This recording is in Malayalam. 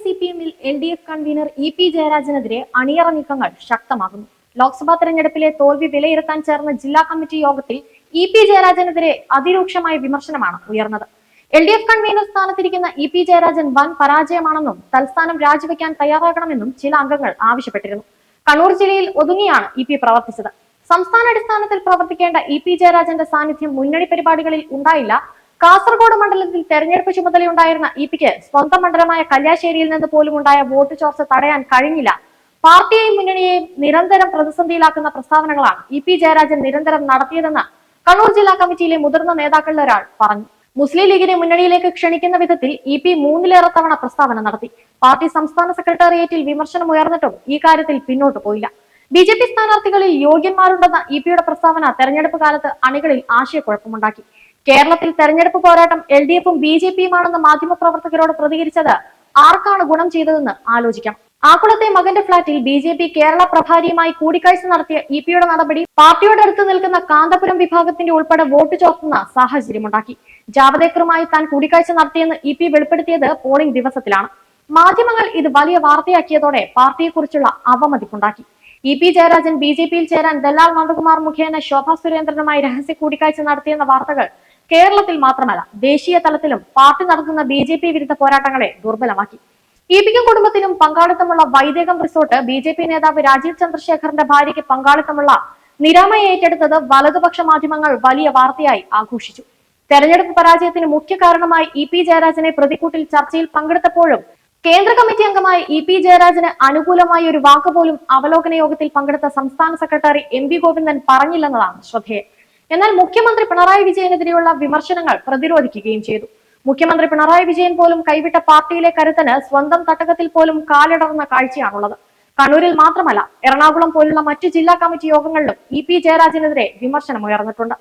CPM-ൽ LDF കൺവീനർ EP ജയരാജനെതിരെ അണിയറ നീക്കങ്ങൾ ശക്തമാകുന്നു. ലോക്സഭാ തെരഞ്ഞെടുപ്പിലെ തോൽവി വിലയിരുത്താൻ ചേർന്ന ജില്ലാ കമ്മിറ്റി യോഗത്തിൽ EP ജയരാജനെതിരെ അതിരൂക്ഷമായ വിമർശനമാണ് ഉയർന്നത്. LDF കൺവീനർ സ്ഥാനത്തിരിക്കുന്ന EP ജയരാജൻ വൻ പരാജയമാണെന്നും തൽസ്ഥാനം രാജിവെക്കാൻ തയ്യാറാകണമെന്നും ചില അംഗങ്ങൾ ആവശ്യപ്പെട്ടിരുന്നു. കണ്ണൂർ ജില്ലയിൽ ഒതുങ്ങിയാണ് EP പ്രവർത്തിച്ചത്. സംസ്ഥാന അടിസ്ഥാനത്തിൽ പ്രവർത്തിക്കേണ്ട EP ജയരാജന്റെ സാന്നിധ്യം മുന്നണി പരിപാടികളിൽ ഉണ്ടായില്ല. കാസർഗോഡ് മണ്ഡലത്തിൽ തെരഞ്ഞെടുപ്പ് ചുമതലയുണ്ടായിരുന്ന EP-ക്ക് സ്വന്തം മണ്ഡലമായ കല്യാശ്ശേരിയിൽ നിന്ന് പോലും ഉണ്ടായ വോട്ട് ചോർച്ച തടയാൻ കഴിഞ്ഞില്ല. പാർട്ടിയെയും മുന്നണിയെയും നിരന്തരം പ്രതിസന്ധിയിലാക്കുന്ന പ്രസ്താവനകളാണ് EP ജയരാജൻ നിരന്തരം നടത്തിയതെന്ന് കണ്ണൂർ ജില്ലാ കമ്മിറ്റിയിലെ മുതിർന്ന നേതാക്കളിൽ ഒരാൾ പറഞ്ഞു. മുസ്ലിം ലീഗിനെ മുന്നണിയിലേക്ക് ക്ഷണിക്കുന്ന വിധത്തിൽ EP 3ലേറെ തവണ പ്രസ്താവന നടത്തി. പാർട്ടി സംസ്ഥാന സെക്രട്ടേറിയറ്റിൽ വിമർശനം ഉയർന്നിട്ടും ഈ കാര്യത്തിൽ പിന്നോട്ട് പോയില്ല. BJP സ്ഥാനാർത്ഥികളിൽ യോഗ്യന്മാരുണ്ടെന്ന EP-യുടെ പ്രസ്താവന തെരഞ്ഞെടുപ്പ് കാലത്ത് അണികളിൽ ആശയക്കുഴപ്പമുണ്ടാക്കി. കേരളത്തിൽ തെരഞ്ഞെടുപ്പ് പോരാട്ടം LDF-ഉം BJP-യുമാണെന്ന് മാധ്യമപ്രവർത്തകരോട് പ്രതികരിച്ചത് ആർക്കാണ് ഗുണം ചെയ്തതെന്ന് ആലോചിക്കാം. ആക്കുളത്തെ മകന്റെ ഫ്ളാറ്റിൽ BJP കേരള പ്രഭാരിയുമായി കൂടിക്കാഴ്ച നടത്തിയ EP-യുടെ നടപടി പാർട്ടിയോട് അടുത്ത് നിൽക്കുന്ന കാന്തപുരം വിഭാഗത്തിന്റെ ഉൾപ്പെടെ വോട്ട് ചോർത്തുന്ന സാഹചര്യമുണ്ടാക്കി. ജാവദേക്കറുമായി താൻ കൂടിക്കാഴ്ച നടത്തിയെന്ന് EP വെളിപ്പെടുത്തിയത് പോളിംഗ് ദിവസത്തിലാണ്. മാധ്യമങ്ങൾ ഇത് വലിയ വാർത്തയാക്കിയതോടെ പാർട്ടിയെക്കുറിച്ചുള്ള അവമതിപ്പുണ്ടാക്കി. EP ജയരാജൻ BJP-യിൽ ചേരാൻ ദല്ലാൽ നന്ദകുമാർ മുഖേന ശോഭാ സുരേന്ദ്രനുമായി രഹസ്യ കൂടിക്കാഴ്ച നടത്തിയെന്ന വാർത്തകൾ കേരളത്തിൽ മാത്രമല്ല ദേശീയ തലത്തിലും പാർട്ടി നടത്തുന്ന BJP വിരുദ്ധ പോരാട്ടങ്ങളെ ദുർബലമാക്കി. EP-ക്കും കുടുംബത്തിനും പങ്കാളിത്തമുള്ള വൈദേകം റിസോർട്ട് BJP നേതാവ് രാജീവ് ചന്ദ്രശേഖറിന്റെ ഭാര്യയ്ക്ക് പങ്കാളിത്തമുള്ള നിരാമയെ ഏറ്റെടുത്തത് വലതുപക്ഷ മാധ്യമങ്ങൾ വലിയ വാർത്തയായി ആഘോഷിച്ചു. തെരഞ്ഞെടുപ്പ് പരാജയത്തിന് മുഖ്യ കാരണമായി EP ജയരാജനെ പ്രതിക്കൂട്ടിൽ ചർച്ചയിൽ പങ്കെടുത്തപ്പോഴും കേന്ദ്ര കമ്മിറ്റി അംഗമായ EP ജയരാജന് അനുകൂലമായ ഒരു വാക്ക് പോലും അവലോകന യോഗത്തിൽ പങ്കെടുത്ത സംസ്ഥാന സെക്രട്ടറി MV ഗോവിന്ദൻ പറഞ്ഞില്ലെന്നതാണ് ശ്രദ്ധേയം. എന്നാൽ മുഖ്യമന്ത്രി പിണറായി വിജയനെതിരെയുള്ള വിമർശനങ്ങൾ പ്രതിരോധിക്കുകയും ചെയ്തു. മുഖ്യമന്ത്രി പിണറായി വിജയൻ പോലും കൈവിട്ട പാർട്ടിയിലെ കരുത്തിന് സ്വന്തം തട്ടകത്തിൽ പോലും കാലിടറുന്ന കാഴ്ചയാണുള്ളത്. കണ്ണൂരിൽ മാത്രമല്ല എറണാകുളം പോലുള്ള മറ്റു ജില്ലാ കമ്മിറ്റി യോഗങ്ങളിലും EP ജയരാജനെതിരെ വിമർശനം ഉയർന്നിട്ടുണ്ട്.